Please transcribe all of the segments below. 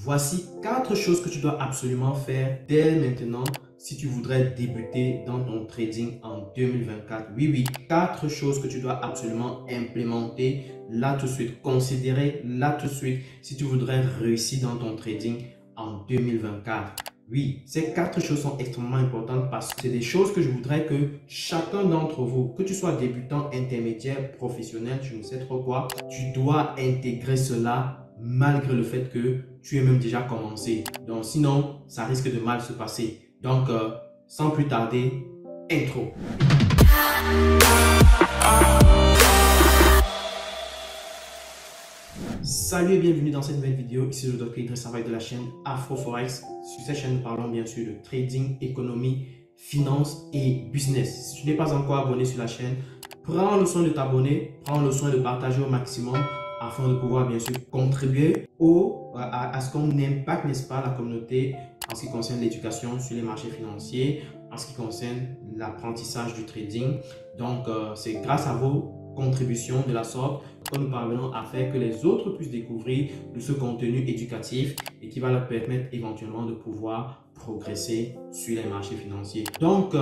Voici 4 choses que tu dois absolument faire dès maintenant si tu voudrais débuter dans ton trading en 2024. Oui, 4 choses que tu dois absolument implémenter là tout de suite, considérer là tout de suite si tu voudrais réussir dans ton trading en 2024. Oui, ces 4 choses sont extrêmement importantes parce que c'est des choses que je voudrais que chacun d'entre vous, que tu sois débutant, intermédiaire, professionnel, je ne sais trop quoi, tu dois intégrer cela malgré le fait que tu aies même déjà commencé. Donc sinon, ça risque de mal se passer. Donc, sans plus tarder, intro. Salut et bienvenue dans cette nouvelle vidéo. Ici le Dr Idriss Savaye de la chaîne Afro-Forex. Sur cette chaîne, nous parlons bien sûr de trading, économie, finance et business. Si tu n'es pas encore abonné sur la chaîne, prends le soin de t'abonner, prends le soin de partager au maximum afin de pouvoir bien sûr contribuer à ce qu'on impacte, n'est-ce pas, la communauté en ce qui concerne l'éducation sur les marchés financiers, en ce qui concerne l'apprentissage du trading. Donc, c'est grâce à vos contributions de la sorte que nous parvenons à faire que les autres puissent découvrir de ce contenu éducatif et qui va leur permettre éventuellement de pouvoir progresser sur les marchés financiers. Donc,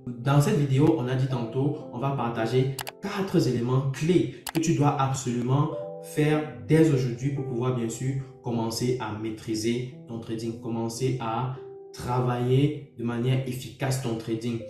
dans cette vidéo, on a dit tantôt, on va partager 4 éléments clés que tu dois absolument faire dès aujourd'hui pour pouvoir bien sûr commencer à maîtriser ton trading, commencer à travailler de manière efficace ton trading.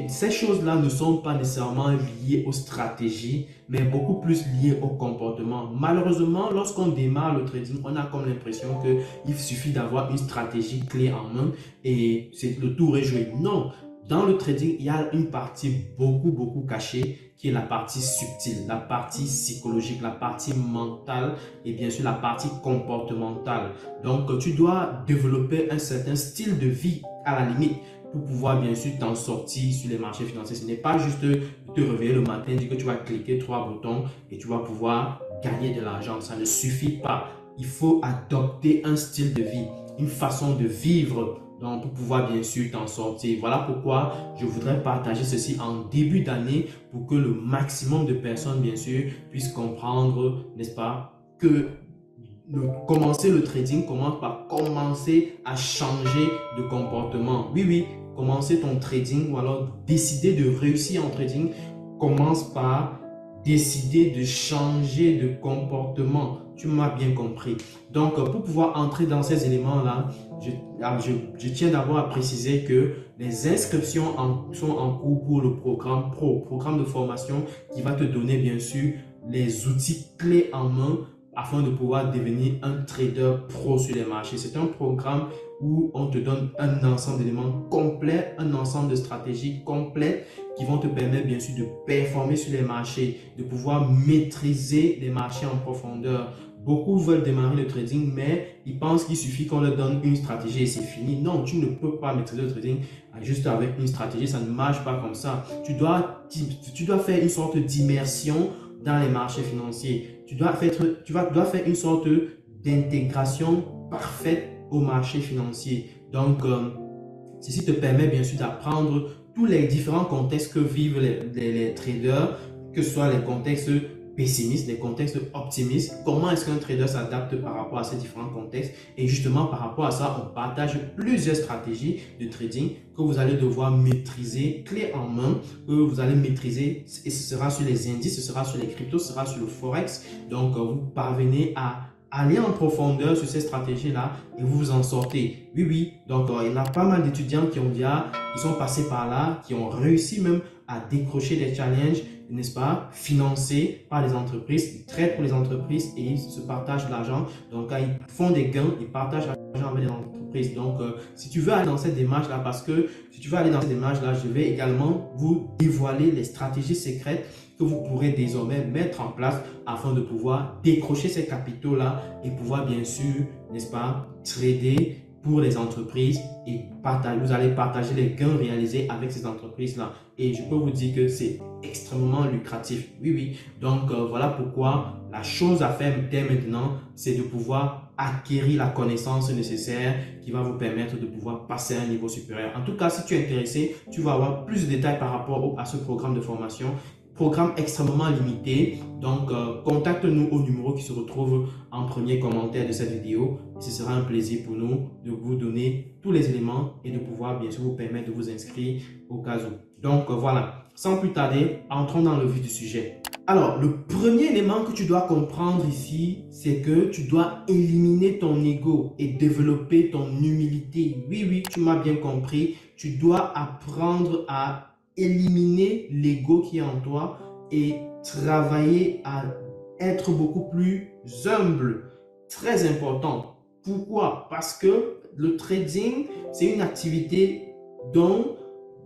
Ces choses-là ne sont pas nécessairement liées aux stratégies, mais beaucoup plus liées au comportement. Malheureusement, lorsqu'on démarre le trading, on a comme l'impression qu'il suffit d'avoir une stratégie clé en main et c'est le tour est joué. Non, dans le trading, il y a une partie beaucoup cachée qui est la partie subtile, la partie psychologique, la partie mentale et bien sûr la partie comportementale. Donc, tu dois développer un certain style de vie à la limite pour pouvoir bien sûr t'en sortir sur les marchés financiers. Ce n'est pas juste te réveiller le matin et dire que tu vas cliquer 3 boutons et tu vas pouvoir gagner de l'argent. Ça ne suffit pas. Il faut adopter un style de vie, une façon de vivre. Donc, pour pouvoir bien sûr t'en sortir. Voilà pourquoi je voudrais partager ceci en début d'année pour que le maximum de personnes, bien sûr, puissent comprendre, n'est-ce pas, que commencer le trading commence par commencer à changer de comportement. Oui, commencer ton trading ou alors décider de réussir en trading commence par décider de changer de comportement. Tu m'as bien compris. Donc, pour pouvoir entrer dans ces éléments-là, je tiens d'abord à préciser que les inscriptions sont en cours pour le programme Pro, programme de formation qui va te donner bien sûr les outils clés en main afin de pouvoir devenir un trader pro sur les marchés. C'est un programme où on te donne un ensemble d'éléments complets, un ensemble de stratégies complètes qui vont te permettre bien sûr de performer sur les marchés, de pouvoir maîtriser les marchés en profondeur. Beaucoup veulent démarrer le trading, mais ils pensent qu'il suffit qu'on leur donne une stratégie et c'est fini. Non, tu ne peux pas maîtriser le trading juste avec une stratégie, ça ne marche pas comme ça. Tu dois faire une sorte d'immersion dans les marchés financiers. Tu dois faire une sorte d'intégration parfaite au marché financier. Donc, ceci te permet bien sûr d'apprendre tous les différents contextes que vivent les traders, que ce soit les contextes pessimistes, les contextes optimistes. Comment est-ce qu'un trader s'adapte par rapport à ces différents contextes? Et justement, par rapport à ça, on partage plusieurs stratégies de trading que vous allez devoir maîtriser clé en main, que vous allez maîtriser, et ce sera sur les indices, ce sera sur les cryptos, ce sera sur le forex. Donc, vous parvenez à aller en profondeur sur ces stratégies-là et vous vous en sortez. Oui. Donc, il y a pas mal d'étudiants qui sont passés par là, qui ont réussi même à décrocher des challenges, n'est-ce pas, financés par les entreprises. Ils traitent pour les entreprises et ils se partagent l'argent. Donc, quand ils font des gains, ils partagent l'argent avec les entreprises. Donc, si tu veux aller dans cette démarche-là, parce que si tu veux aller dans cette démarche-là, je vais également vous dévoiler les stratégies secrètes que vous pourrez désormais mettre en place afin de pouvoir décrocher ces capitaux-là et pouvoir bien sûr, n'est-ce pas, trader pour les entreprises et vous allez partager les gains réalisés avec ces entreprises-là. Et je peux vous dire que c'est extrêmement lucratif. Oui. Donc, voilà pourquoi la chose à faire dès maintenant, c'est de pouvoir acquérir la connaissance nécessaire qui va vous permettre de pouvoir passer à un niveau supérieur. En tout cas, si tu es intéressé, tu vas avoir plus de détails par rapport à ce programme de formation. programme extrêmement limité. Donc, contacte-nous au numéro qui se retrouve en premier commentaire de cette vidéo. Ce sera un plaisir pour nous de vous donner tous les éléments et de pouvoir bien sûr vous permettre de vous inscrire au cas où. Donc, voilà. Sans plus tarder, entrons dans le vif du sujet. Alors, le premier élément que tu dois comprendre ici, c'est que tu dois éliminer ton ego et développer ton humilité. Oui, oui, tu m'as bien compris. Tu dois apprendre à éliminer l'ego qui est en toi et travailler à être beaucoup plus humble. Très important. Pourquoi? Parce que le trading, c'est une activité dont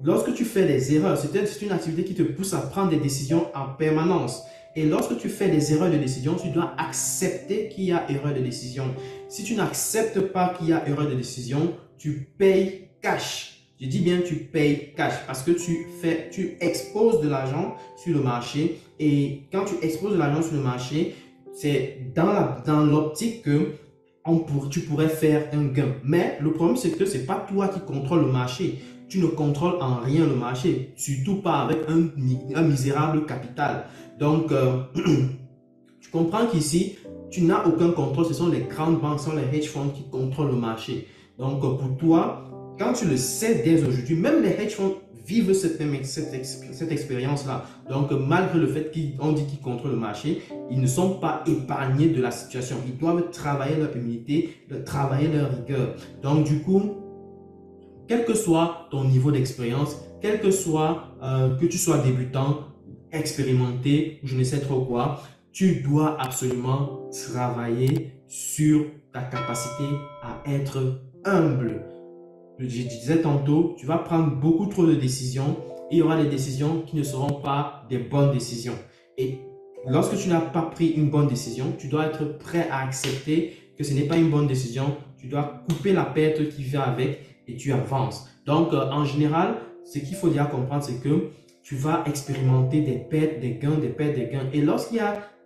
lorsque tu fais des erreurs, c'est une activité qui te pousse à prendre des décisions en permanence. Et lorsque tu fais des erreurs de décision, tu dois accepter qu'il y a erreur de décision. Si tu n'acceptes pas qu'il y a erreur de décision, tu payes cash. Je dis bien tu payes cash parce que tu exposes de l'argent sur le marché. Et quand tu exposes de l'argent sur le marché, c'est dans l'optique que tu pourrais faire un gain. Mais le problème, c'est que ce n'est pas toi qui contrôle le marché. Tu ne contrôles en rien le marché, surtout pas avec un misérable capital. Donc, tu comprends qu'ici, tu n'as aucun contrôle. Ce sont les grandes banques, ce sont les hedge funds qui contrôlent le marché. Donc, pour toi, quand tu le sais dès aujourd'hui, même les hedge funds vivent cette expérience-là. Donc, malgré le fait qu'on dit qu'ils contrôlent le marché, ils ne sont pas épargnés de la situation. Ils doivent travailler leur humilité, travailler leur rigueur. Donc, du coup, quel que soit ton niveau d'expérience, quel que soit que tu sois débutant, expérimenté, je ne sais trop quoi, tu dois absolument travailler sur ta capacité à être humble. Je disais tantôt, tu vas prendre beaucoup trop de décisions et il y aura des décisions qui ne seront pas des bonnes décisions. Et lorsque tu n'as pas pris une bonne décision, tu dois être prêt à accepter que ce n'est pas une bonne décision. Tu dois couper la perte qui vient avec et tu avances. Donc, en général, ce qu'il faut déjà comprendre, c'est que tu vas expérimenter des pertes, des gains, des pertes, des gains. Et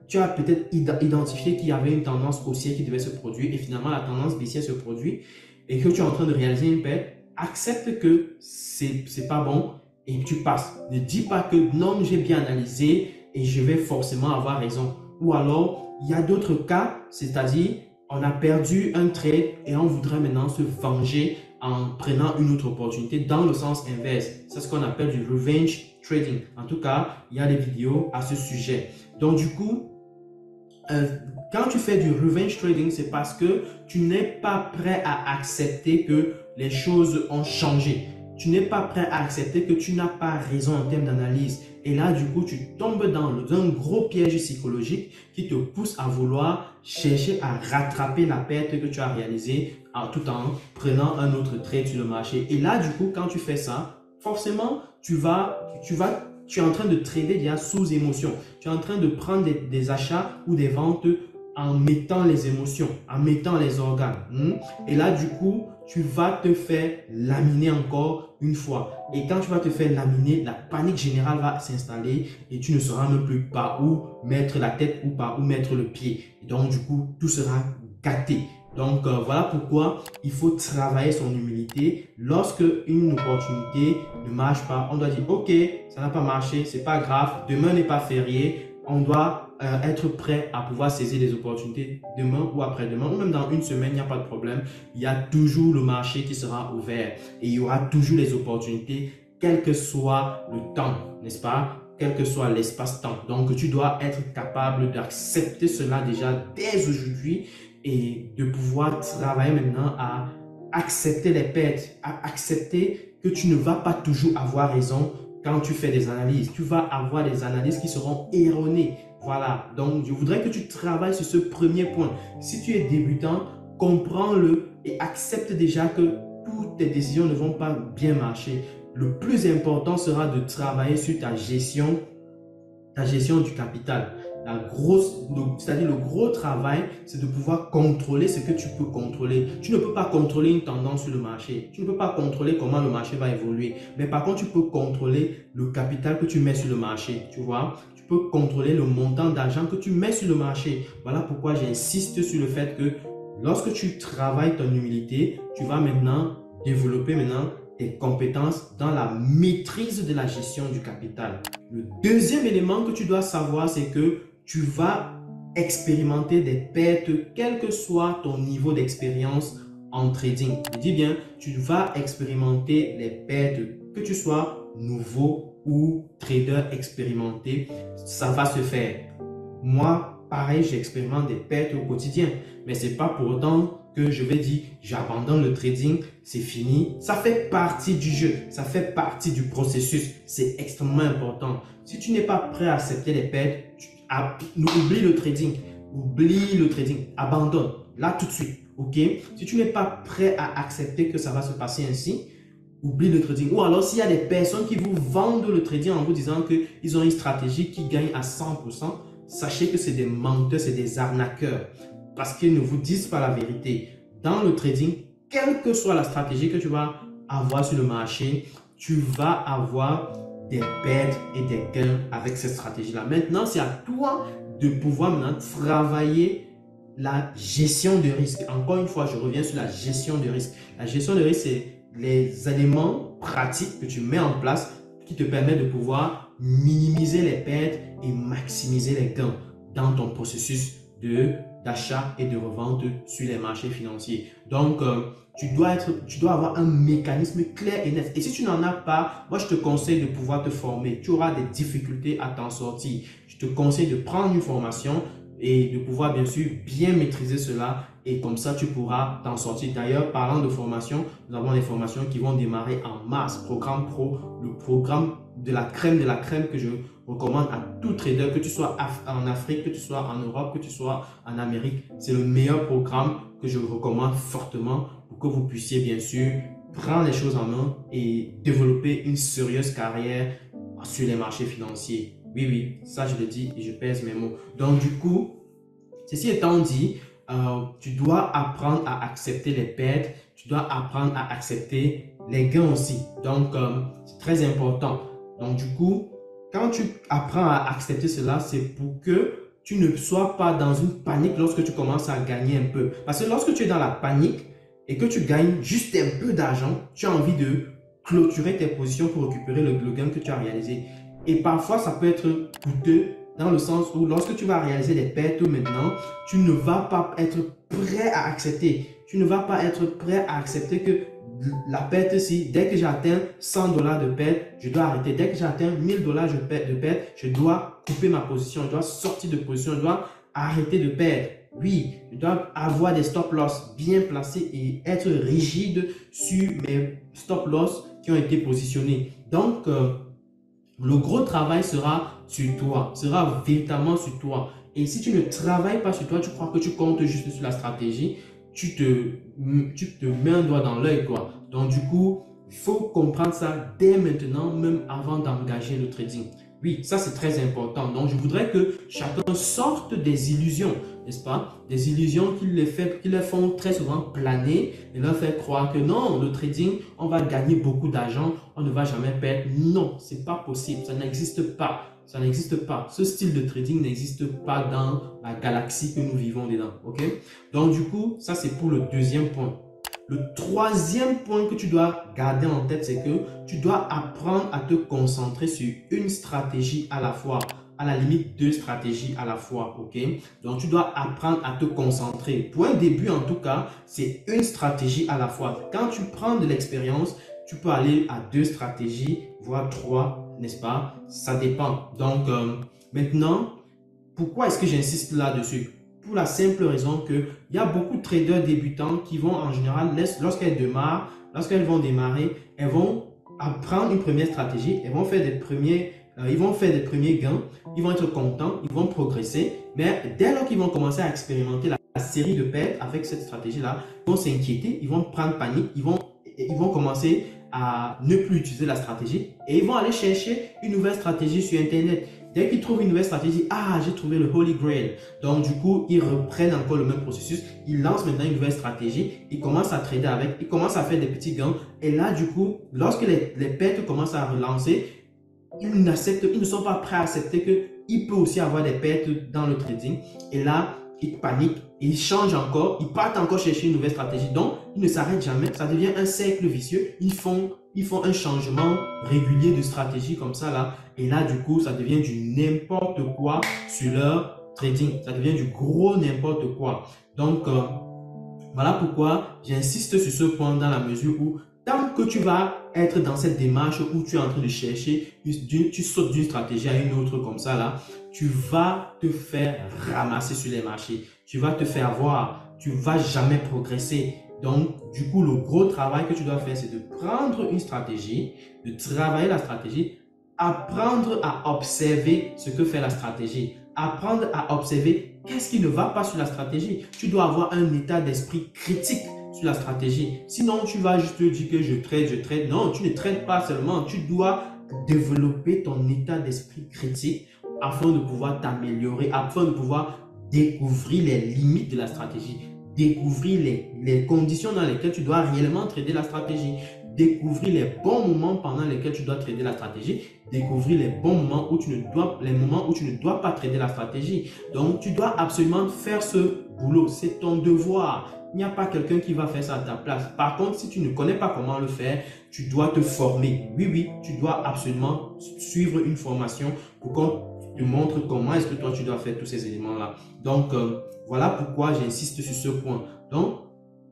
tu as peut-être identifié qu'il y avait une tendance haussière qui devait se produire et finalement la tendance baissière se produit et que tu es en train de réaliser une perte, accepte que c'est pas bon et tu passes. Ne dis pas que non, j'ai bien analysé et je vais forcément avoir raison. Ou alors, il y a d'autres cas, c'est-à-dire on a perdu un trade et on voudrait maintenant se venger en prenant une autre opportunité dans le sens inverse. C'est ce qu'on appelle du revenge trading. En tout cas, il y a des vidéos à ce sujet. Donc du coup, quand tu fais du revenge trading, c'est parce que tu n'es pas prêt à accepter que les choses ont changé. Tu n'es pas prêt à accepter que tu n'as pas raison en termes d'analyse. Et là, du coup, tu tombes dans un gros piège psychologique qui te pousse à vouloir chercher à rattraper la perte que tu as réalisée tout en prenant un autre trade sur le marché. Et là, du coup, quand tu fais ça, forcément, tu es en train de trader déjà sous émotion. Tu es en train de prendre des achats ou des ventes en mettant les émotions, en mettant les organes. Et là, du coup, tu vas te faire laminer encore une fois. Et quand tu vas te faire laminer, la panique générale va s'installer et tu ne sauras même plus par où mettre la tête ou par où mettre le pied. Et donc, du coup, tout sera gâté. Donc, voilà pourquoi il faut travailler son humilité. Lorsque une opportunité ne marche pas, on doit dire, OK, ça n'a pas marché, c'est pas grave, demain n'est pas férié. On doit être prêt à pouvoir saisir les opportunités demain ou après-demain ou même dans une semaine, il n'y a pas de problème. Il y a toujours le marché qui sera ouvert et il y aura toujours les opportunités, quel que soit le temps, n'est-ce pas? Quel que soit l'espace-temps. Donc, tu dois être capable d'accepter cela déjà dès aujourd'hui et de pouvoir travailler maintenant à accepter les pertes, à accepter que tu ne vas pas toujours avoir raison quand tu fais des analyses. Tu vas avoir des analyses qui seront erronées. Voilà, donc je voudrais que tu travailles sur ce premier point. Si tu es débutant, comprends-le et accepte déjà que toutes tes décisions ne vont pas bien marcher. Le plus important sera de travailler sur ta gestion du capital. C'est-à-dire le gros travail, c'est de pouvoir contrôler ce que tu peux contrôler. Tu ne peux pas contrôler une tendance sur le marché. Tu ne peux pas contrôler comment le marché va évoluer. Mais par contre, tu peux contrôler le capital que tu mets sur le marché. Tu vois, tu peux contrôler le montant d'argent que tu mets sur le marché. Voilà pourquoi j'insiste sur le fait que lorsque tu travailles ton humilité, tu vas maintenant développer des compétences dans la maîtrise de la gestion du capital. Le deuxième élément que tu dois savoir, c'est que tu vas expérimenter des pertes, quel que soit ton niveau d'expérience en trading. Je dis bien, tu vas expérimenter les pertes, que tu sois nouveau ou trader expérimenté, ça va se faire. Moi, pareil, j'expérimente des pertes au quotidien, mais ce n'est pas pour autant que je vais dire j'abandonne le trading, c'est fini. Ça fait partie du jeu, ça fait partie du processus. C'est extrêmement important. Si tu n'es pas prêt à accepter les pertes, oublie le trading. Oublie le trading, abandonne là tout de suite. Ok? Si tu n'es pas prêt à accepter que ça va se passer ainsi, oublie le trading. Ou alors s'il y a des personnes qui vous vendent le trading en vous disant qu'ils ont une stratégie qui gagne à 100%, sachez que c'est des menteurs, c'est des arnaqueurs. Parce qu'ils ne vous disent pas la vérité. Dans le trading, quelle que soit la stratégie que tu vas avoir sur le marché, tu vas avoir des pertes et des gains avec cette stratégie-là. Maintenant, c'est à toi de pouvoir maintenant travailler la gestion de risque. Encore une fois, je reviens sur la gestion de risque. La gestion de risque, c'est les éléments pratiques que tu mets en place qui te permettent de pouvoir minimiser les pertes et maximiser les gains dans ton processus d'achat et de revente sur les marchés financiers. Donc, tu dois avoir un mécanisme clair et net. Et si tu n'en as pas, moi, je te conseille de pouvoir te former. Tu auras des difficultés à t'en sortir. Je te conseille de prendre une formation et de pouvoir, bien sûr, bien maîtriser cela. Et comme ça, tu pourras t'en sortir. D'ailleurs, parlant de formation, nous avons des formations qui vont démarrer en mars. Programme Pro, le programme de la crème que je recommande à tout trader, que tu sois en Afrique, que tu sois en Europe, que tu sois en Amérique. C'est le meilleur programme que je recommande fortement pour que vous puissiez bien sûr prendre les choses en main et développer une sérieuse carrière sur les marchés financiers. Oui, oui, ça je le dis et je pèse mes mots. Donc du coup, ceci étant dit, tu dois apprendre à accepter les pertes, tu dois apprendre à accepter les gains aussi. Donc, c'est très important. Donc, du coup, quand tu apprends à accepter cela, c'est pour que tu ne sois pas dans une panique lorsque tu commences à gagner un peu. Parce que lorsque tu es dans la panique et que tu gagnes juste un peu d'argent, tu as envie de clôturer tes positions pour récupérer le gain que tu as réalisé. Et parfois, ça peut être coûteux dans le sens où lorsque tu vas réaliser des pertes maintenant, tu ne vas pas être prêt à accepter. Tu ne vas pas être prêt à accepter que la perte, si dès que j'atteins 100 $ de perte, je dois arrêter. Dès que j'atteins 1000 $ de perte, je dois couper ma position, je dois sortir de position, je dois arrêter de perdre. Oui, je dois avoir des stop loss bien placés et être rigide sur mes stop loss qui ont été positionnés. Donc, le gros travail sera sur toi, sera véritablement sur toi. Et si tu ne travailles pas sur toi, tu crois que tu comptes juste sur la stratégie, tu te mets un doigt dans l'œil, quoi. Donc, du coup, il faut comprendre ça dès maintenant, même avant d'engager le trading. Oui, ça c'est très important. Donc, je voudrais que chacun sorte des illusions, n'est-ce pas? Des illusions qui les font très souvent planer et leur faire croire que non, le trading, on va gagner beaucoup d'argent, on ne va jamais perdre. Non, c'est pas possible, ça n'existe pas. Ça n'existe pas. Ce style de trading n'existe pas dans la galaxie que nous vivons dedans. Ok? Donc, du coup, ça c'est pour le deuxième point. Le troisième point que tu dois garder en tête, c'est que tu dois apprendre à te concentrer sur une stratégie à la fois. À la limite, deux stratégies à la fois. Ok? Donc, tu dois apprendre à te concentrer. Pour un début, en tout cas, c'est une stratégie à la fois. Quand tu prends de l'expérience, tu peux aller à deux stratégies, voire trois, n'est-ce pas? Ça dépend. Donc, maintenant, pourquoi est-ce que j'insiste là-dessus? Pour la simple raison qu'il y a beaucoup de traders débutants qui vont en général, lorsqu'elles vont démarrer, elles vont apprendre une première stratégie, elles vont faire des premiers gains, ils vont être contents, ils vont progresser, mais dès lors qu'ils vont commencer à expérimenter la série de pertes avec cette stratégie-là, ils vont s'inquiéter, ils vont prendre panique, ils vont commencer à ne plus utiliser la stratégie et ils vont aller chercher une nouvelle stratégie sur Internet. Dès qu'ils trouvent une nouvelle stratégie, ah, j'ai trouvé le Holy Grail. Donc, du coup, ils reprennent encore le même processus. Ils lancent maintenant une nouvelle stratégie. Ils commencent à trader avec. Ils commencent à faire des petits gains. Et là, du coup, lorsque les pertes commencent à relancer, ils ne sont pas prêts à accepter qu'il peut aussi avoir des pertes dans le trading. Et là, ils paniquent, ils changent encore, ils partent encore chercher une nouvelle stratégie. Donc, ils ne s'arrêtent jamais. Ça devient un cercle vicieux. Ils font un changement régulier de stratégie comme ça là. Et là, du coup, ça devient du n'importe quoi sur leur trading. Ça devient du gros n'importe quoi. Donc, voilà pourquoi j'insiste sur ce point dans la mesure où tant que tu vas être dans cette démarche où tu es en train de chercher, tu sautes d'une stratégie à une autre comme ça là, tu vas te faire ramasser sur les marchés. Tu vas te faire avoir, tu ne vas jamais progresser. Donc, du coup, le gros travail que tu dois faire, c'est de prendre une stratégie, de travailler la stratégie, apprendre à observer ce que fait la stratégie, apprendre à observer qu'est-ce qui ne va pas sur la stratégie. Tu dois avoir un état d'esprit critique sur la stratégie. Sinon, tu vas juste te dire que je trade, je trade. Non, tu ne trades pas seulement. Tu dois développer ton état d'esprit critique afin de pouvoir t'améliorer, afin de pouvoir découvrir les limites de la stratégie, découvrir les conditions dans lesquelles tu dois réellement trader la stratégie, découvrir les bons moments pendant lesquels tu dois trader la stratégie, découvrir les bons moments où tu ne dois pas trader la stratégie. Donc, tu dois absolument faire ce boulot. C'est ton devoir. Il n'y a pas quelqu'un qui va faire ça à ta place. Par contre, si tu ne connais pas comment le faire, tu dois te former. Oui, tu dois absolument suivre une formation pour qu'on te montre comment est-ce que toi, tu dois faire tous ces éléments-là. Donc, voilà pourquoi j'insiste sur ce point. Donc,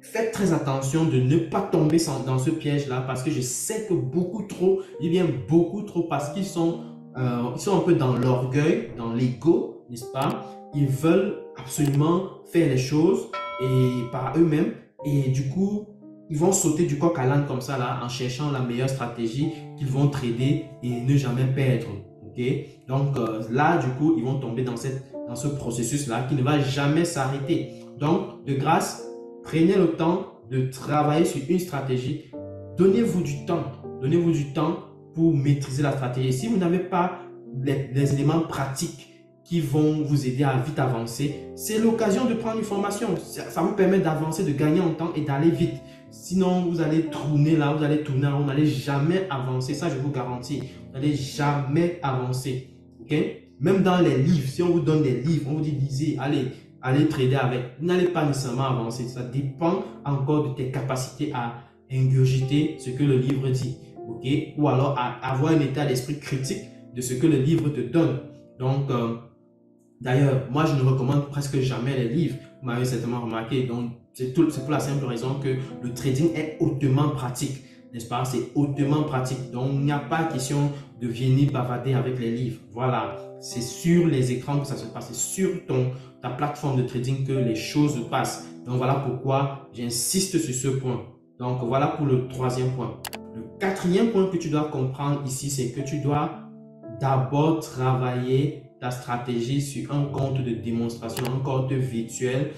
faites très attention de ne pas tomber dans ce piège-là parce que je sais que beaucoup trop, il vient beaucoup trop parce qu'ils sont un peu dans l'orgueil, dans l'ego, n'est-ce pas? Ils veulent absolument faire les choses et par eux-mêmes et du coup, ils vont sauter du coq à l'âne comme ça là en cherchant la meilleure stratégie qu'ils vont trader et ne jamais perdre. Ok? Donc là, du coup, ils vont tomber dans ce processus-là qui ne va jamais s'arrêter. Donc, de grâce, prenez le temps de travailler sur une stratégie. Donnez-vous du temps. Donnez-vous du temps pour maîtriser la stratégie. Si vous n'avez pas les éléments pratiques qui vont vous aider à vite avancer, c'est l'occasion de prendre une formation. Ça vous permet d'avancer, de gagner en temps et d'aller vite. Sinon, vous allez tourner là, vous allez tourner là, vous n'allez jamais avancer. Ça, je vous garantis. Vous n'allez jamais avancer. Okay? Même dans les livres, si on vous donne des livres, on vous dit lisez, allez trader avec. Vous n'allez pas nécessairement avancer. Ça dépend encore de tes capacités à ingurgiter ce que le livre dit. Okay? Ou alors à avoir un état d'esprit critique de ce que le livre te donne. Donc, d'ailleurs, moi, je ne recommande presque jamais les livres. Vous m'avez certainement remarqué. Donc, c'est pour la simple raison que le trading est hautement pratique. N'est-ce pas? C'est hautement pratique. Donc, il n'y a pas question de venir bavarder avec les livres. Voilà. C'est sur les écrans que ça se passe. C'est sur ta plateforme de trading que les choses se passent. Donc, voilà pourquoi j'insiste sur ce point. Donc, voilà pour le troisième point. Le quatrième point que tu dois comprendre ici, c'est que tu dois d'abord travailler ta stratégie sur un compte de démonstration, un compte virtuel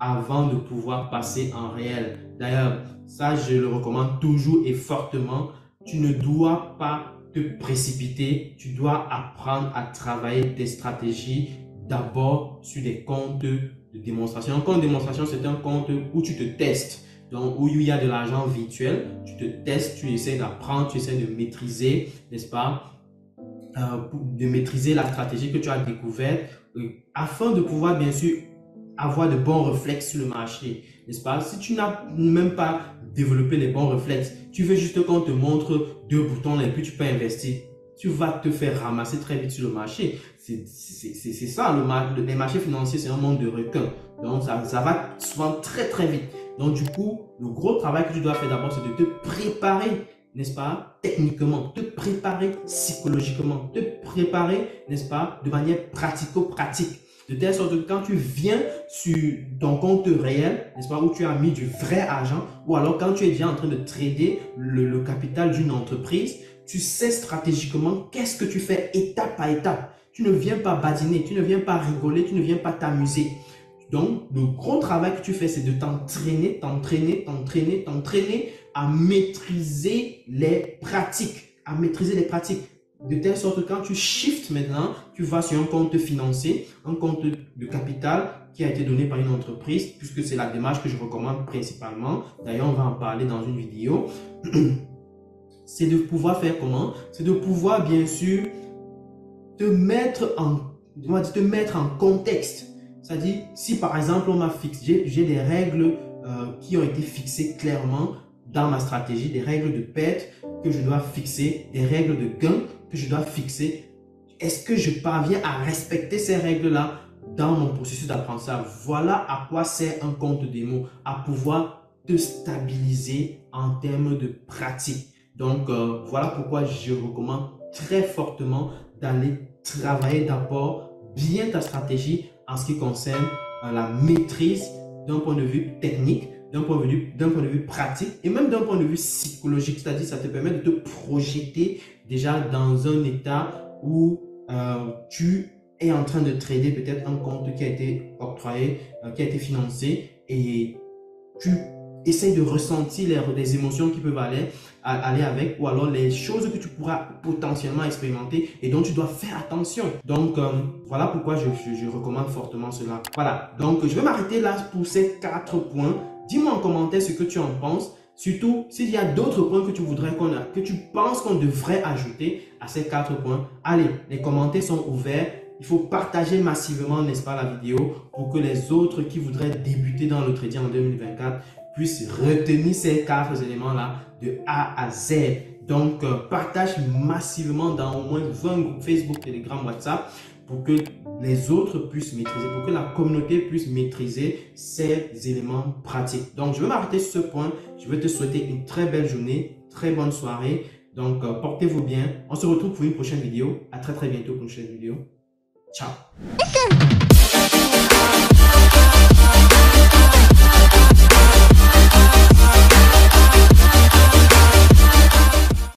avant de pouvoir passer en réel. D'ailleurs, ça, je le recommande toujours et fortement. Tu ne dois pas te précipiter. Tu dois apprendre à travailler tes stratégies d'abord sur des comptes de démonstration. Un compte de démonstration, c'est un compte où tu te testes. Donc, où il y a de l'argent virtuel, tu te testes, tu essaies d'apprendre, tu essaies de maîtriser, n'est-ce pas? De maîtriser la stratégie que tu as découverte afin de pouvoir bien sûr avoir de bons réflexes sur le marché, n'est-ce pas? Si tu n'as même pas développé les bons réflexes, tu veux juste qu'on te montre deux boutons et puis tu peux investir, tu vas te faire ramasser très vite sur le marché. C'est ça, les marchés financiers, c'est un monde de requins. Donc, ça va souvent très très vite. Donc, du coup, le gros travail que tu dois faire d'abord, c'est de te préparer, n'est-ce pas, techniquement, te préparer psychologiquement, te préparer, n'est-ce pas, de manière pratico-pratique. De telle sorte que quand tu viens sur ton compte réel, n'est-ce pas, où tu as mis du vrai argent, ou alors quand tu es déjà en train de trader le capital d'une entreprise, tu sais stratégiquement qu'est-ce que tu fais étape par étape. Tu ne viens pas badiner, tu ne viens pas rigoler, tu ne viens pas t'amuser. Donc, le gros travail que tu fais, c'est de t'entraîner à maîtriser les pratiques, de telle sorte que quand tu shifts maintenant, tu vas sur un compte financier, un compte de capital qui a été donné par une entreprise, puisque c'est la démarche que je recommande principalement. D'ailleurs, on va en parler dans une vidéo. C'est de pouvoir faire comment? C'est de pouvoir, bien sûr, te mettre en contexte. C'est-à-dire, si par exemple, on m'a fixé, j'ai des règles qui ont été fixées clairement dans ma stratégie, des règles de perte que je dois fixer, des règles de gain que je dois fixer. Est-ce que je parviens à respecter ces règles-là dans mon processus d'apprentissage? Voilà à quoi sert un compte démo, à pouvoir te stabiliser en termes de pratique. Donc, voilà pourquoi je recommande très fortement d'aller travailler d'abord bien ta stratégie en ce qui concerne la maîtrise d'un point de vue technique, d'un point de vue pratique et même d'un point de vue psychologique. C'est-à-dire, ça te permet de te projeter déjà dans un état où tu es en train de trader peut-être un compte qui a été octroyé, qui a été financé, et tu essayes de ressentir les émotions qui peuvent aller avec, ou alors les choses que tu pourras potentiellement expérimenter et dont tu dois faire attention. Donc, voilà pourquoi je recommande fortement cela. Voilà, donc je vais m'arrêter là pour ces 4 points. Dis-moi en commentaire ce que tu en penses. Surtout, s'il y a d'autres points que tu voudrais que tu penses qu'on devrait ajouter à ces 4 points, allez, les commentaires sont ouverts. Il faut partager massivement, n'est-ce pas, la vidéo pour que les autres qui voudraient débuter dans le trading en 2024 puissent retenir ces 4 éléments-là de A à Z. Donc, partage massivement dans au moins 20 groupes Facebook, Telegram, WhatsApp pour que les autres puissent maîtriser, pour que la communauté puisse maîtriser ces éléments pratiques. Donc, je vais m'arrêter sur ce point. Je vais te souhaiter une très belle journée, très bonne soirée. Donc, portez-vous bien. On se retrouve pour une prochaine vidéo. À très bientôt pour une prochaine vidéo. Ciao.